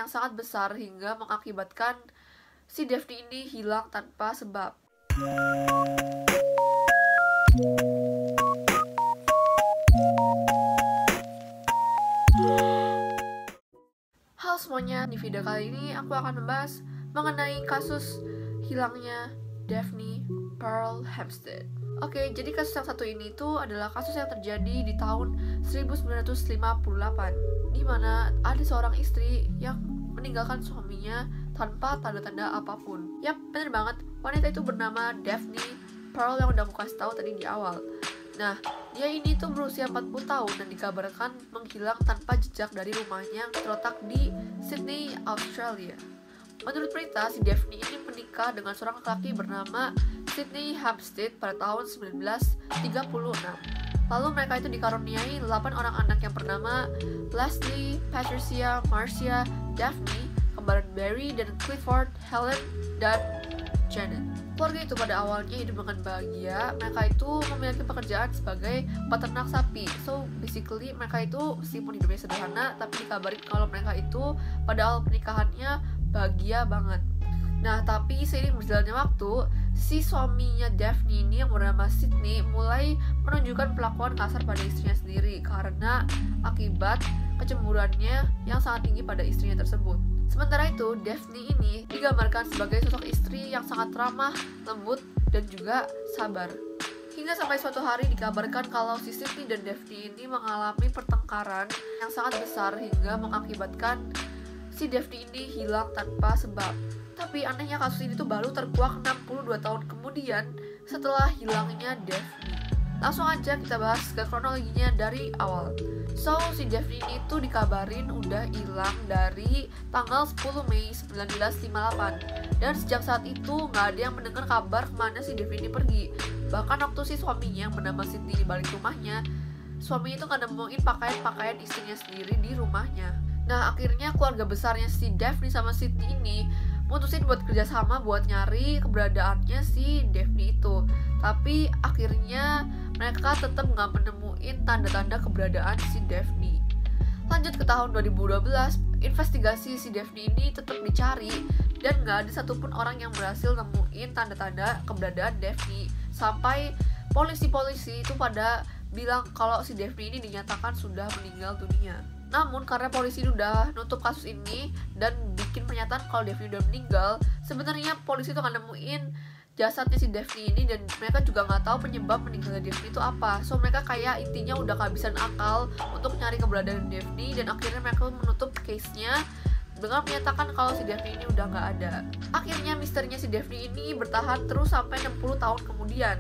yang sangat besar hingga mengakibatkan si Daphne ini hilang tanpa sebab. Halo semuanya, di video kali ini aku akan membahas mengenai kasus hilangnya Daphne Pearl Hempstead. Oke, jadi kasus yang satu ini tuh adalah kasus yang terjadi di tahun 1958, di mana ada seorang istri yang meninggalkan suaminya tanpa tanda-tanda apapun. Yap, bener banget, wanita itu bernama Daphne Pearl yang udah aku kasih tahu tadi di awal. Nah, dia ini tuh berusia 40 tahun dan dikabarkan menghilang tanpa jejak dari rumahnya yang terletak di Sydney, Australia. Menurut berita, si Daphne ini menikah dengan seorang laki-laki bernama Sydney Hempstead pada tahun 1936. Lalu mereka itu dikaruniai 8 orang anak yang bernama Leslie, Patricia, Marcia, Daphne, kembaran Barry dan Clifford, Helen, dan Janet. Keluarga itu pada awalnya hidup dengan bahagia. Mereka itu memiliki pekerjaan sebagai peternak sapi. So basically mereka itu meskipun hidupnya sederhana, tapi dikabarin kalau mereka itu pada awal pernikahannya bahagia banget. Nah, tapi seiring berjalannya waktu, si suaminya Daphne ini yang bernama Sydney mulai menunjukkan perlakuan kasar pada istrinya sendiri karena akibat kecemburuannya yang sangat tinggi pada istrinya tersebut. Sementara itu, Daphne ini digambarkan sebagai sosok istri yang sangat ramah, lembut, dan juga sabar. Hingga sampai suatu hari dikabarkan kalau si Sydney dan Daphne ini mengalami pertengkaran yang sangat besar hingga mengakibatkan si Daphne ini hilang tanpa sebab. Tapi anehnya kasus ini tuh baru terkuak 62 tahun kemudian setelah hilangnya Daphne. Langsung aja kita bahas ke kronologinya dari awal. So, si Daphne ini tuh dikabarin udah hilang dari tanggal 10 Mei 1958. Dan sejak saat itu gak ada yang mendengar kabar kemana si Daphne ini pergi. Bahkan waktu si suaminya yang bernama Sydney di balik rumahnya, suaminya itu gak nemuin pakaian-pakaian istrinya sendiri di rumahnya. Nah, akhirnya keluarga besarnya si Daphne sama Sydney ini mutusin buat kerjasama buat nyari keberadaannya si Daphne itu. Tapi akhirnya mereka tetap nggak menemuin tanda-tanda keberadaan si Daphne. Lanjut ke tahun 2012, investigasi si Daphne ini tetap dicari dan nggak ada satupun orang yang berhasil nemuin tanda-tanda keberadaan Daphne. Sampai polisi-polisi itu pada bilang kalau si Daphne ini dinyatakan sudah meninggal dunia. Namun karena polisi udah nutup kasus ini dan bikin pernyataan kalau Daphne udah meninggal, sebenarnya polisi tuh nggak nemuin jasadnya si Daphne ini dan mereka juga nggak tahu penyebab meninggalnya Daphne itu apa. So mereka kayak intinya udah kehabisan akal untuk nyari keberadaan Daphne dan akhirnya mereka menutup case-nya dengan menyatakan kalau si Daphne ini udah nggak ada. Akhirnya misterinya si Daphne ini bertahan terus sampai 60 tahun kemudian.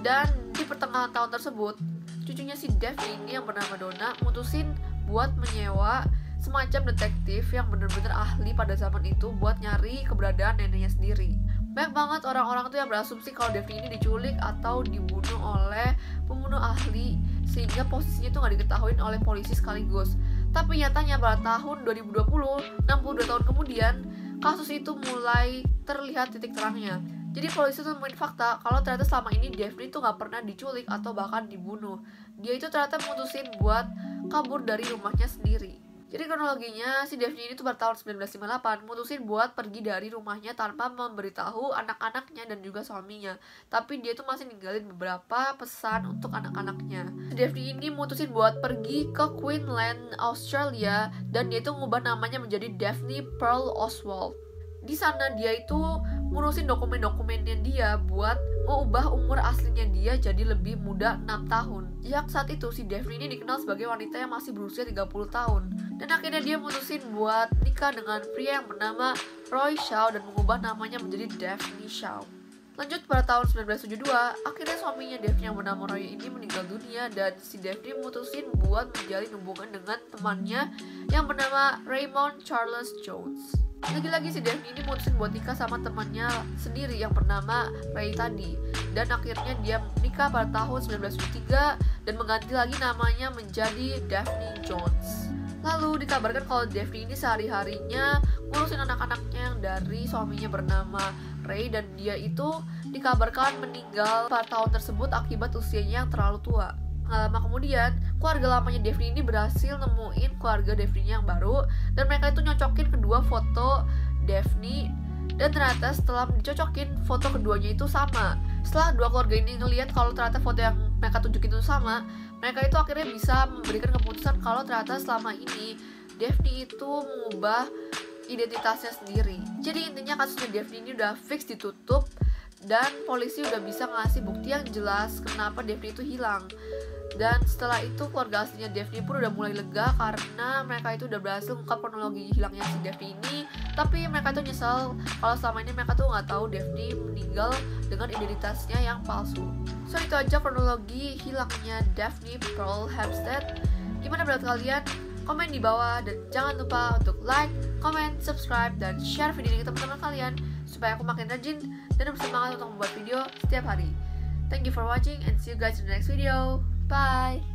Dan di pertengahan tahun tersebut, cucunya si Daphne ini yang bernama Donna mutusin buat menyewa semacam detektif yang bener-bener ahli pada zaman itu buat nyari keberadaan neneknya sendiri. Banyak banget orang-orang tuh yang berasumsi kalau Daphne ini diculik atau dibunuh oleh pembunuh ahli sehingga posisinya tuh gak diketahui oleh polisi sekaligus. Tapi nyatanya pada tahun 2020, 62 tahun kemudian, kasus itu mulai terlihat titik terangnya. Jadi polisi tuh nemuin fakta kalau ternyata selama ini Daphne tuh gak pernah diculik atau bahkan dibunuh. Dia itu ternyata mutusin buat kabur dari rumahnya sendiri. Jadi kronologinya, si Daphne ini tuh pada tahun 1958 mutusin buat pergi dari rumahnya tanpa memberitahu anak-anaknya dan juga suaminya. Tapi dia tuh masih ninggalin beberapa pesan untuk anak-anaknya. Si Daphne ini mutusin buat pergi ke Queensland, Australia, dan dia tuh ngubah namanya menjadi Daphne Pearl Oswald. Di sana dia itu ngurusin dokumen-dokumennya dia buat mengubah umur aslinya dia jadi lebih muda 6 tahun. Sejak saat itu si Daphne ini dikenal sebagai wanita yang masih berusia 30 tahun. Dan akhirnya dia mutusin buat nikah dengan pria yang bernama Roy Shaw dan mengubah namanya menjadi Daphne Shaw. Lanjut pada tahun 1972, akhirnya suaminya Daphne yang bernama Roy ini meninggal dunia dan si Daphne mutusin buat menjalin hubungan dengan temannya yang bernama Raymond Charles Jones. Lagi-lagi si Daphne ini mutusin buat nikah sama temannya sendiri yang bernama Ray tadi. Dan akhirnya dia nikah pada tahun 1973 dan mengganti lagi namanya menjadi Daphne Jones. Lalu dikabarkan kalau Daphne ini sehari-harinya ngurusin anak-anaknya yang dari suaminya bernama Ray. Dan dia itu dikabarkan meninggal pada tahun tersebut akibat usianya yang terlalu tua. nggak lama kemudian, keluarga lamanya Daphne ini berhasil nemuin keluarga Daphne yang baru, dan mereka itu nyocokin kedua foto Daphne, dan ternyata setelah dicocokin foto keduanya itu sama. Setelah dua keluarga ini ngelihat kalau ternyata foto yang mereka tunjukin itu sama, mereka itu akhirnya bisa memberikan keputusan kalau ternyata selama ini Daphne itu mengubah identitasnya sendiri. Jadi intinya kasusnya Daphne ini udah fix ditutup, dan polisi udah bisa ngasih bukti yang jelas kenapa Daphne itu hilang. Dan setelah itu keluarga aslinya Daphne pun udah mulai lega karena mereka itu udah berhasil mengungkap kronologi hilangnya si Daphne ini. Tapi mereka tuh nyesel kalau selama ini mereka tuh nggak tahu Daphne meninggal dengan identitasnya yang palsu. So itu aja kronologi hilangnya Daphne Pearl Hampstead. Gimana menurut kalian? Komen di bawah, dan jangan lupa untuk like, comment, subscribe, dan share video ini ke teman-teman kalian supaya aku makin rajin dan bersemangat untuk membuat video setiap hari. Thank you for watching and see you guys in the next video. Bye!